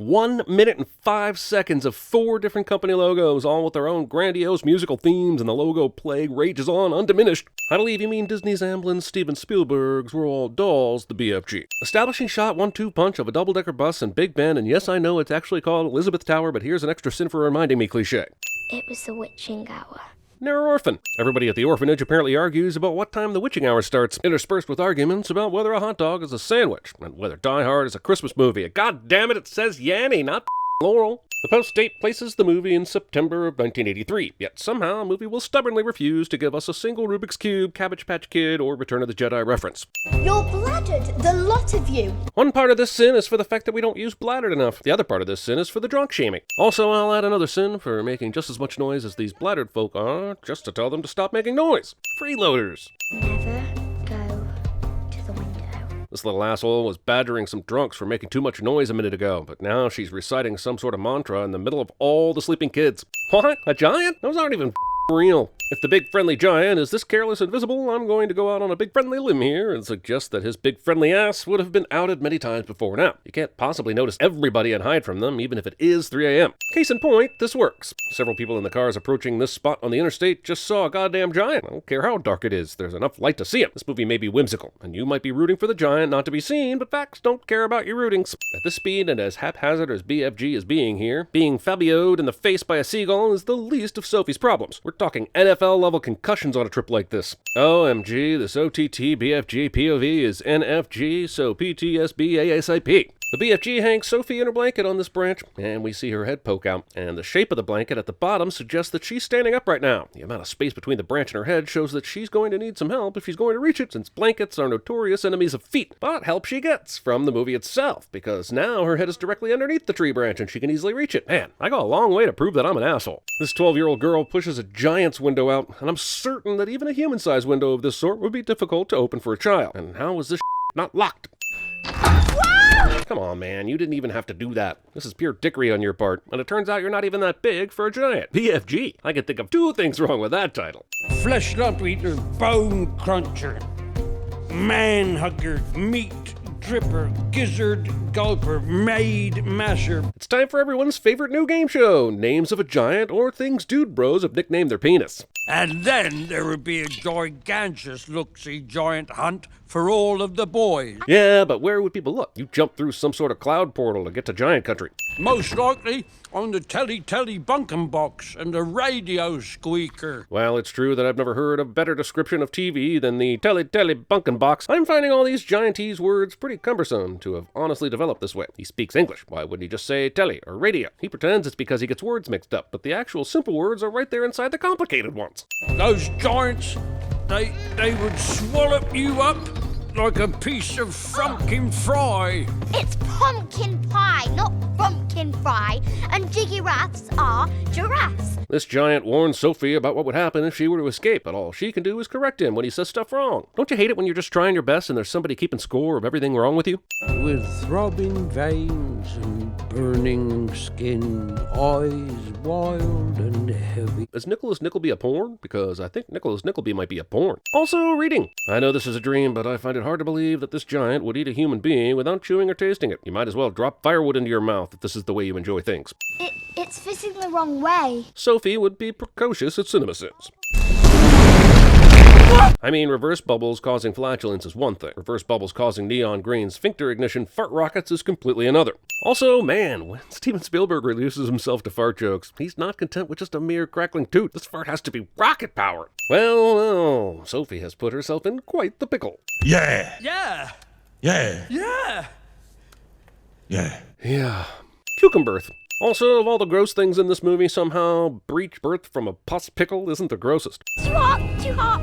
1 minute and 5 seconds of 4 different company logos, all with their own grandiose musical themes, and the logo plague rages on undiminished. I believe you mean Disney's Amblin, Steven Spielberg's We're All Dolls, the BFG. Establishing shot 1-2 punch of a double-decker bus and Big Ben, and yes, I know it's actually called Elizabeth Tower, but here's an extra sin for reminding me cliche. It was the witching hour. Ne'er orphan. Everybody at the orphanage apparently argues about what time the witching hour starts, interspersed with arguments about whether a hot dog is a sandwich, and whether Die Hard is a Christmas movie. God damn it says Yanny, not Laurel. The post date places the movie in September of 1983, yet somehow a movie will stubbornly refuse to give us a single Rubik's Cube, Cabbage Patch Kid, or Return of the Jedi reference. You're bladdered, the lot of you. One part of this sin is for the fact that we don't use bladdered enough. The other part of this sin is for the drunk shaming. Also, I'll add another sin for making just as much noise as these bladdered folk are, just to tell them to stop making noise. Freeloaders. Never go to the window. This little asshole was badgering some drunks for making too much noise a minute ago, but now she's reciting some sort of mantra in the middle of all the sleeping kids. What? A giant? Those aren't even real. If the big friendly giant is this careless and visible, I'm going to go out on a big friendly limb here and suggest that his big friendly ass would have been outed many times before now. You can't possibly notice everybody and hide from them, even if it is 3 a.m. Case in point, this works. Several people in the cars approaching this spot on the interstate just saw a goddamn giant. I don't care how dark it is, there's enough light to see him. This movie may be whimsical, and you might be rooting for the giant not to be seen, but facts don't care about your rootings. At this speed and as haphazard as BFG is being here, being Fabioed in the face by a seagull is the least of Sophie's problems. We're talking NFL-level concussions on a trip like this. OMG, this OTT BFG POV is NFG, so PTSB ASAP. The BFG hangs Sophie in her blanket on this branch, and we see her head poke out, and the shape of the blanket at the bottom suggests that she's standing up right now. The amount of space between the branch and her head shows that she's going to need some help if she's going to reach it, since blankets are notorious enemies of feet. But help she gets from the movie itself, because now her head is directly underneath the tree branch and she can easily reach it. Man, I go a long way to prove that I'm an asshole. This 12-year-old girl pushes a giant's window out, and I'm certain that even a human-sized window of this sort would be difficult to open for a child. And how is this not locked? Come on, man, you didn't even have to do that. This is pure dickery on your part, and it turns out you're not even that big for a giant. BFG. I can think of 2 things wrong with that title. Flesh lump eater, bone cruncher, man hugger, meat dripper, gizzard gulper, maid masher. It's time for everyone's favorite new game show, Names of a Giant, or things dude bros have nicknamed their penis. And then there would be a gigantic look-see giant hunt for all of the boys. Yeah, but where would people look? You jump through some sort of cloud portal to get to giant country. Most likely on the telly bunkin' box and the radio squeaker. Well, it's true that I've never heard a better description of TV than the telly bunkin' box. I'm finding all these giantese words pretty cumbersome to have honestly developed this way. He speaks English. Why wouldn't he just say telly or radio? He pretends it's because he gets words mixed up, but the actual simple words are right there inside the complicated ones. Those giants, they would swallow you up like a piece of frumpkin fry. It's pumpkin pie, not pumpkin fry. And giraffes are giraffes. This giant warns Sophie about what would happen if she were to escape, but all she can do is correct him when he says stuff wrong. Don't you hate it when you're just trying your best and there's somebody keeping score of everything wrong with you? With throbbing veins and burning skin, eyes wild and heavy. Is Nicholas Nickleby a porn? Because I think Nicholas Nickleby might be a porn. Also, reading. I know this is a dream, but I find it hard to believe that this giant would eat a human being without chewing or tasting it. You might as well drop firewood into your mouth if this is the way you enjoy things. It's fitting the wrong way. Sophie would be precocious at CinemaSins. I mean, reverse bubbles causing flatulence is one thing. Reverse bubbles causing neon green sphincter ignition fart rockets is completely another. Also, man, when Steven Spielberg reduces himself to fart jokes, he's not content with just a mere crackling toot. This fart has to be rocket powered. Well, Sophie has put herself in quite the pickle. Yeah. Yeah. Yeah. Yeah. Yeah. Yeah. Cucumberth. Also, of all the gross things in this movie, somehow breech birth from a pus pickle isn't the grossest. Too hot, too hot,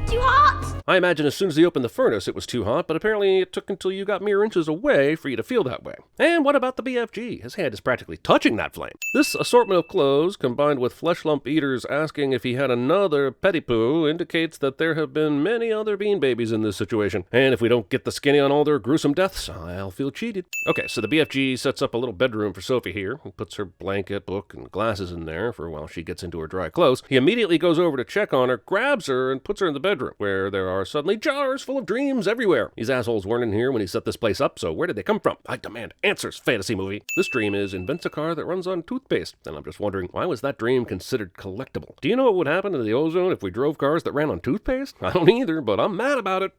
too hot. I imagine as soon as he opened the furnace it was too hot, but apparently it took until you got mere inches away for you to feel that way. And what about the BFG? His hand is practically touching that flame. This assortment of clothes, combined with flesh lump eaters asking if he had another petit-poo, indicates that there have been many other bean babies in this situation. And if we don't get the skinny on all their gruesome deaths, I'll feel cheated. Okay, so the BFG sets up a little bedroom for Sophie here, and puts her blanket, book, and glasses in there for while she gets into her dry clothes. He immediately goes over to check on her, grabs her, and puts her in the bedroom, where there are suddenly jars full of dreams everywhere. These assholes weren't in here when he set this place up, so where did they come from? I demand answers, fantasy movie. This dream is invents a car that runs on toothpaste, and I'm just wondering, why was that dream considered collectible? Do you know what would happen to the ozone if we drove cars that ran on toothpaste? I don't either, but I'm mad about it.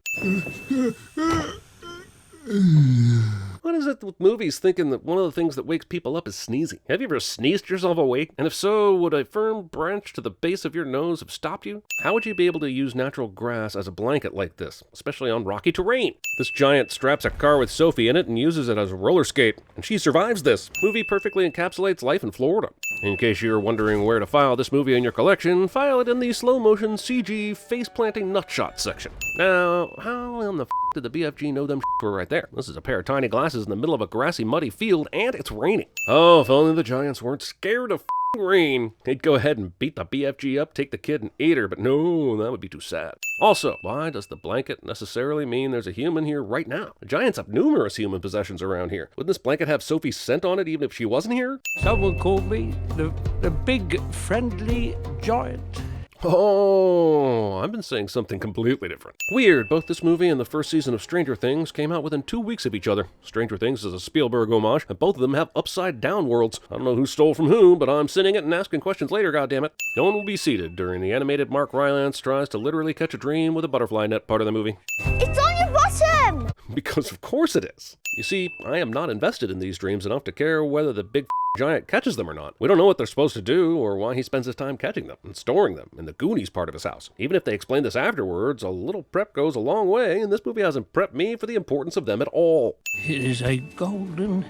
What is it with movies thinking that one of the things that wakes people up is sneezing? Have you ever sneezed yourself awake? And if so, would a firm branch to the base of your nose have stopped you? How would you be able to use natural grass as a blanket like this, especially on rocky terrain? This giant straps a car with Sophie in it and uses it as a roller skate, and she survives this. Movie perfectly encapsulates life in Florida. In case you're wondering where to file this movie in your collection, file it in the slow-motion CG face-planting nutshot section. Now, how in the did the BFG know them were right there? This is a pair of tiny glasses in the middle of a grassy, muddy field, and it's raining. Oh, if only the Giants weren't scared of rain. They'd go ahead and beat the BFG up, take the kid and eat her, but no, that would be too sad. Also, why does the blanket necessarily mean there's a human here right now? The Giants have numerous human possessions around here. Wouldn't this blanket have Sophie's scent on it even if she wasn't here? Someone called me the big friendly giant. Oh, I've been saying something completely different. Weird, both this movie and the first season of Stranger Things came out within 2 weeks of each other. Stranger Things is a Spielberg homage, and both of them have upside-down worlds. I don't know who stole from who, but I'm sending it and asking questions later, goddammit. No one will be seated during the animated Mark Rylance tries to literally catch a dream with a butterfly net part of the movie. It's on your bottom! Because of course it is. You see, I am not invested in these dreams enough to care whether the big giant catches them or not. We don't know what they're supposed to do or why he spends his time catching them and storing them in the Goonies part of his house. Even if they explain this afterwards, a little prep goes a long way, and this movie hasn't prepped me for the importance of them at all. It is a golden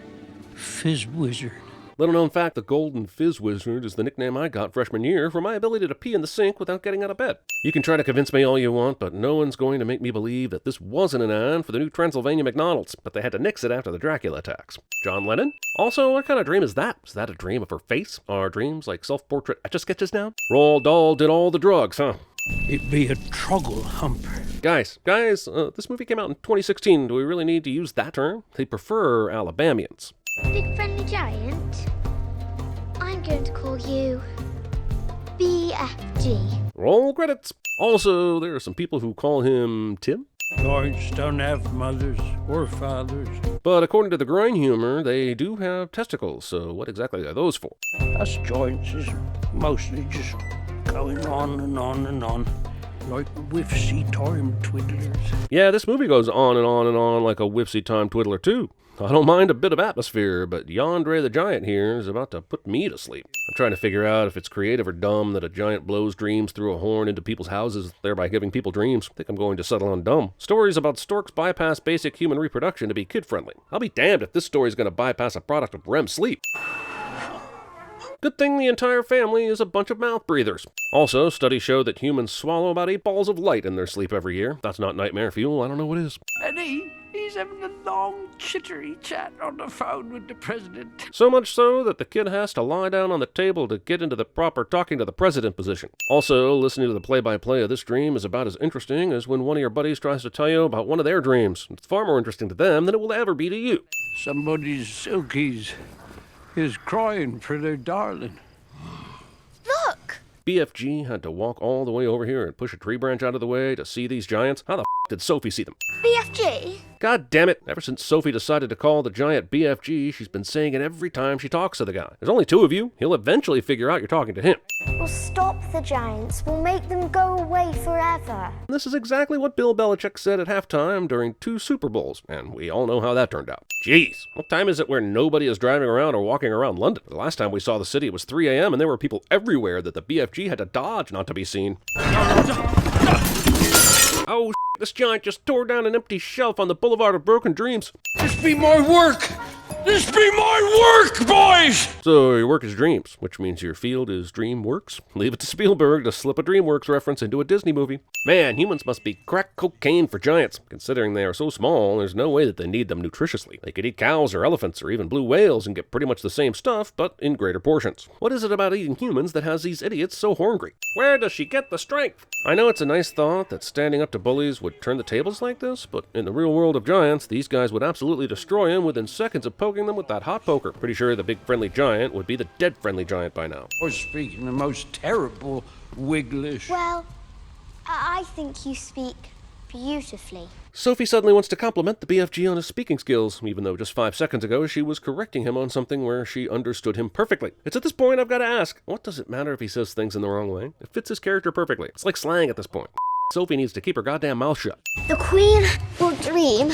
fizz wizard. Little known fact, the Golden Fizz Wizard is the nickname I got freshman year for my ability to pee in the sink without getting out of bed. You can try to convince me all you want, but no one's going to make me believe that this wasn't an ad for the new Transylvania McDonald's, but they had to nix it after the Dracula attacks. John Lennon? Also, what kind of dream is that? Is that a dream of her face? Are dreams like self-portrait etch-a-sketches now? Roald Dahl did all the drugs, huh? It be a troggle humper. Guys, this movie came out in 2016. Do we really need to use that term? They prefer Alabamians. Big friendly giant? I'm going to call you BFG. Roll credits. Also, there are some people who call him Tim. Giants don't have mothers or fathers. But according to the Groin humor, they do have testicles, so what exactly are those for? Us giants is mostly just going on and on and on, like whiffsy time twiddlers. Yeah, this movie goes on and on and on like a whipsy time twiddler too. I don't mind a bit of atmosphere, but Yandere the Giant here is about to put me to sleep. I'm trying to figure out if it's creative or dumb that a giant blows dreams through a horn into people's houses, thereby giving people dreams. I think I'm going to settle on dumb. Stories about storks bypass basic human reproduction to be kid-friendly. I'll be damned if this story's going to bypass a product of REM sleep. Good thing the entire family is a bunch of mouth breathers. Also, studies show that humans swallow about 8 balls of light in their sleep every year. That's not nightmare fuel, I don't know what is. And he's having a long, chittery chat on the phone with the president. So much so that the kid has to lie down on the table to get into the proper talking to the president position. Also, listening to the play-by-play of this dream is about as interesting as when one of your buddies tries to tell you about one of their dreams. It's far more interesting to them than it will ever be to you. Somebody's Silkies is crying for their darling. Look! BFG had to walk all the way over here and push a tree branch out of the way to see these giants. How the f*** did Sophie see them? BFG? God damn it. Ever since Sophie decided to call the giant BFG, she's been saying it every time she talks to the guy. There's only 2 of you. He'll eventually figure out you're talking to him. We'll stop the giants. We'll make them go away forever. And this is exactly what Bill Belichick said at halftime during 2 Super Bowls, and we all know how that turned out. Jeez, what time is it where nobody is driving around or walking around London? The last time we saw the city it was 3 a.m. and there were people everywhere that the BFG had to dodge not to be seen. Oh, this giant just tore down an empty shelf on the Boulevard of Broken Dreams. This be my work! This be my work, boys! So your work is dreams, which means your field is DreamWorks. Leave it to Spielberg to slip a DreamWorks reference into a Disney movie. Man, humans must be crack cocaine for giants. Considering they are so small, there's no way that they need them nutritiously. They could eat cows or elephants or even blue whales and get pretty much the same stuff, but in greater portions. What is it about eating humans that has these idiots so horngry? Where does she get the strength? I know it's a nice thought that standing up to bullies would turn the tables like this, but in the real world of giants, these guys would absolutely destroy him within seconds of poking them with that hot poker. Pretty sure the big friendly giant would be the dead friendly giant by now. Or speaking the most terrible Wiglish. Well, I think you speak beautifully. Sophie suddenly wants to compliment the BFG on his speaking skills, even though just 5 seconds ago she was correcting him on something where she understood him perfectly. It's at this point I've got to ask, what does it matter if he says things in the wrong way? It fits his character perfectly. It's like slang at this point. Sophie needs to keep her goddamn mouth shut. The Queen will dream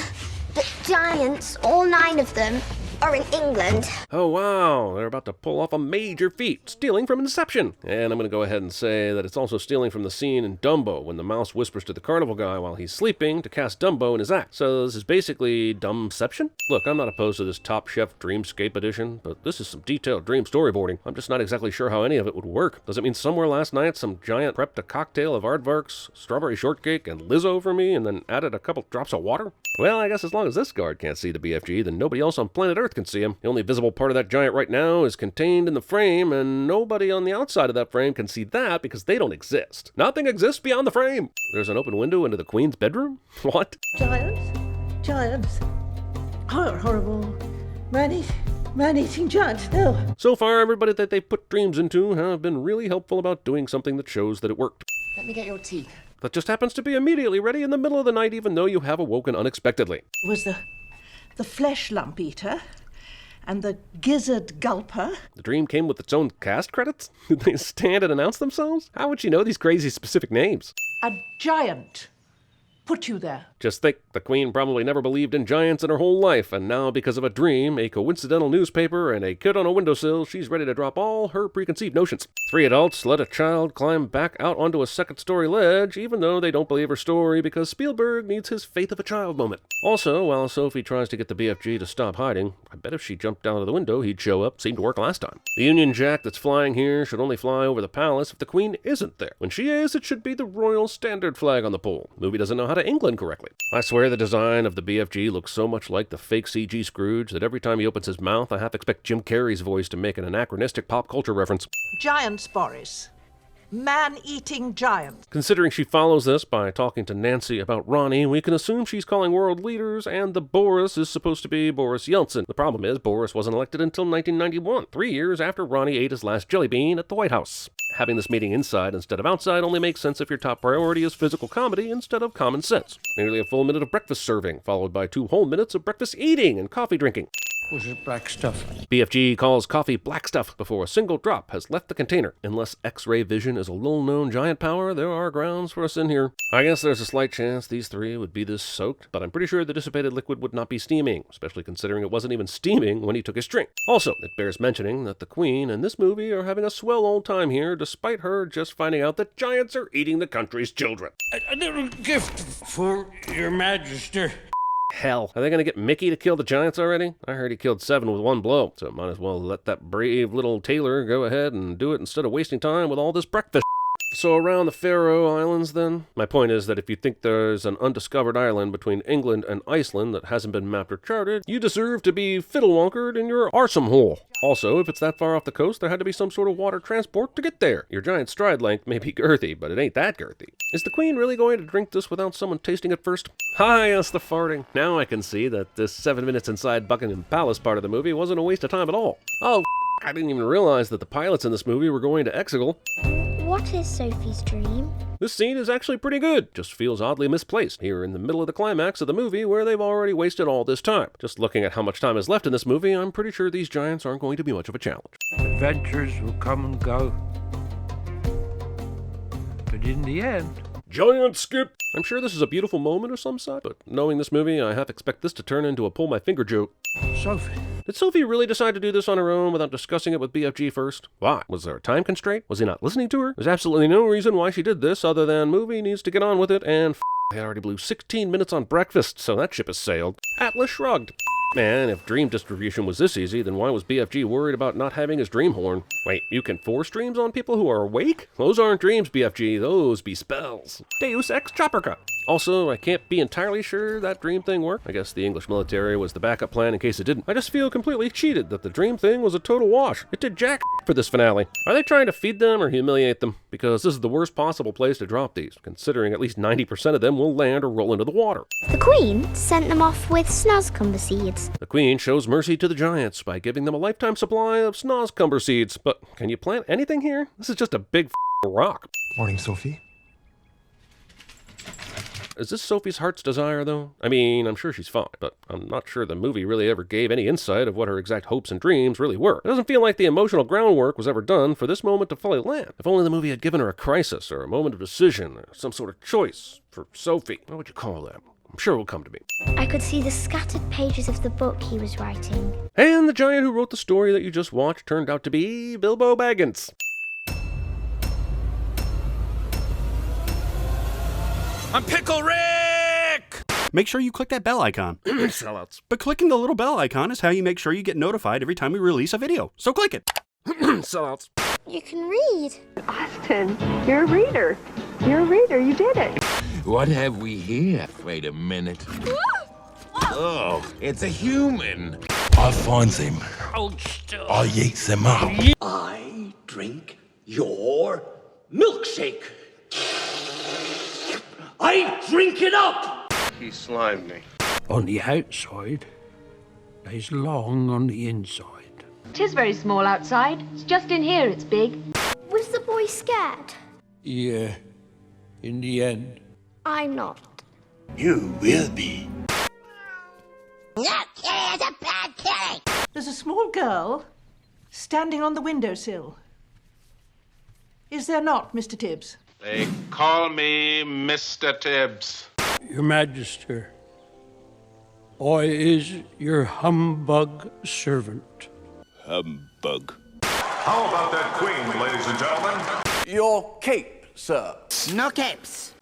that giants, all 9 of them, are in England. Oh wow, they're about to pull off a major feat, stealing from Inception. And I'm going to go ahead and say that it's also stealing from the scene in Dumbo when the mouse whispers to the carnival guy while he's sleeping to cast Dumbo in his act. So this is basically Dumbception? Look, I'm not opposed to this Top Chef Dreamscape edition, but this is some detailed dream storyboarding. I'm just not exactly sure how any of it would work. Does it mean somewhere last night some giant prepped a cocktail of aardvarks, strawberry shortcake, and Lizzo for me and then added a couple drops of water? Well, I guess as long as this guard can't see the BFG, then nobody else on planet Earth can see him. The only visible part of that giant right now is contained in the frame, and nobody on the outside of that frame can see that because they don't exist. Nothing exists beyond the frame. There's an open window into the Queen's bedroom? What? Giants. Horrible. Man-eating giants, no. So far, everybody that they put dreams into have been really helpful about doing something that shows that it worked. Let me get your tea. That just happens to be immediately ready in the middle of the night even though you have awoken unexpectedly. It was the flesh lump eater and the gizzard gulper. The dream came with its own cast credits? Did they stand and announce themselves? How would she know these crazy specific names? A giant put you there. Just think, the Queen probably never believed in giants in her whole life, and now because of a dream, a coincidental newspaper, and a kid on a windowsill, she's ready to drop all her preconceived notions. 3 adults let a child climb back out onto a second-story ledge, even though they don't believe her story because Spielberg needs his faith of a child moment. Also, while Sophie tries to get the BFG to stop hiding, I bet if she jumped out of the window, he'd show up. Seemed to work last time. The Union Jack that's flying here should only fly over the palace if the Queen isn't there. When she is, it should be the Royal Standard flag on the pole. The movie doesn't know how to England correctly. I swear the design of the BFG looks so much like the fake CG Scrooge that every time he opens his mouth, I half expect Jim Carrey's voice to make an anachronistic pop culture reference. Giants, Boris. Man-eating giants. Considering she follows this by talking to Nancy about Ronnie, we can assume she's calling world leaders, and the Boris is supposed to be Boris Yeltsin. The problem is, Boris wasn't elected until 1991, 3 years after Ronnie ate his last jelly bean at the White House. Having this meeting inside instead of outside only makes sense if your top priority is physical comedy instead of common sense. Nearly a full minute of breakfast serving, followed by 2 whole minutes of breakfast eating and coffee drinking. Was it black stuff? BFG calls coffee black stuff before a single drop has left the container. Unless X-ray vision is a little-known giant power, there are grounds for us in here. I guess there's a slight chance these 3 would be this soaked, but I'm pretty sure the dissipated liquid would not be steaming, especially considering it wasn't even steaming when he took his drink. Also, it bears mentioning that the Queen and this movie are having a swell old time here, despite her just finding out that giants are eating the country's children. A little gift for your majesty. Hell, are they gonna get Mickey to kill the giants already? I heard he killed 7 with 1 blow, so might as well let that brave little tailor go ahead and do it instead of wasting time with all this breakfast. So around the Faroe Islands then? My point is that if you think there's an undiscovered island between England and Iceland that hasn't been mapped or charted, you deserve to be fiddlewonkered in your arsome hole. Also, if it's that far off the coast, there had to be some sort of water transport to get there. Your giant stride length may be girthy, but it ain't that girthy. Is the Queen really going to drink this without someone tasting it first? Hi, yes, the farting. Now I can see that this 7 minutes inside Buckingham Palace part of the movie wasn't a waste of time at all. Oh, I didn't even realize that the pilots in this movie were going to Exegol. What is Sophie's dream? This scene is actually pretty good, just feels oddly misplaced here in the middle of the climax of the movie where they've already wasted all this time. Just looking at how much time is left in this movie, I'm pretty sure these giants aren't going to be much of a challenge. Adventures will come and go. But in the end... Giant skip! I'm sure this is a beautiful moment of some sort, but knowing this movie, I half expect this to turn into a pull my finger joke. Sophie. Did Sophie really decide to do this on her own without discussing it with BFG first? Why? Was there a time constraint? Was he not listening to her? There's absolutely no reason why she did this other than movie needs to get on with it, and they already blew 16 minutes on breakfast, so that ship has sailed. Atlas shrugged. Man, if dream distribution was this easy, then why was BFG worried about not having his dream horn? Wait, you can force dreams on people who are awake? Those aren't dreams, BFG, those be spells. Deus ex Chaperca. Also, I can't be entirely sure that dream thing worked. I guess the English military was the backup plan in case it didn't. I just feel completely cheated that the dream thing was a total wash. It did jack for this finale. Are they trying to feed them or humiliate them? Because this is the worst possible place to drop these, considering at least 90% of them will land or roll into the water. The Queen sent them off with snozcumber seeds. The Queen shows mercy to the giants by giving them a lifetime supply of snozcumber seeds. But can you plant anything here? This is just a big rock. Morning, Sophie. Is this Sophie's heart's desire, though? I mean, I'm sure she's fine, but I'm not sure the movie really ever gave any insight of what her exact hopes and dreams really were. It doesn't feel like the emotional groundwork was ever done for this moment to fully land. If only the movie had given her a crisis, or a moment of decision, or some sort of choice for Sophie. What would you call that? I'm sure it will come to me. I could see the scattered pages of the book he was writing. And the giant who wrote the story that you just watched turned out to be Bilbo Baggins. I'm Pickle Rick! Make sure you click that bell icon. Sellouts. But clicking the little bell icon is how you make sure you get notified every time we release a video. So click it. Sellouts. You can read. Austin, you're a reader. You're a reader. You did it. What have we here? Wait a minute. Oh, it's a human. I finds him. Hold still. I eats him up. I drink your milkshake. I drink it up! He slimed me. On the outside, he's long on the inside. 'Tis very small outside. It's just in here it's big. Was the boy scared? Yeah, in the end. I'm not. You will be. That kid is a bad kid! There's a small girl standing on the windowsill. Is there not, Mr. Tibbs? They call me Mr. Tibbs. Your Majesty, I is your humbug servant. Humbug. How about that queen, ladies and gentlemen? Your cape, sir. No capes.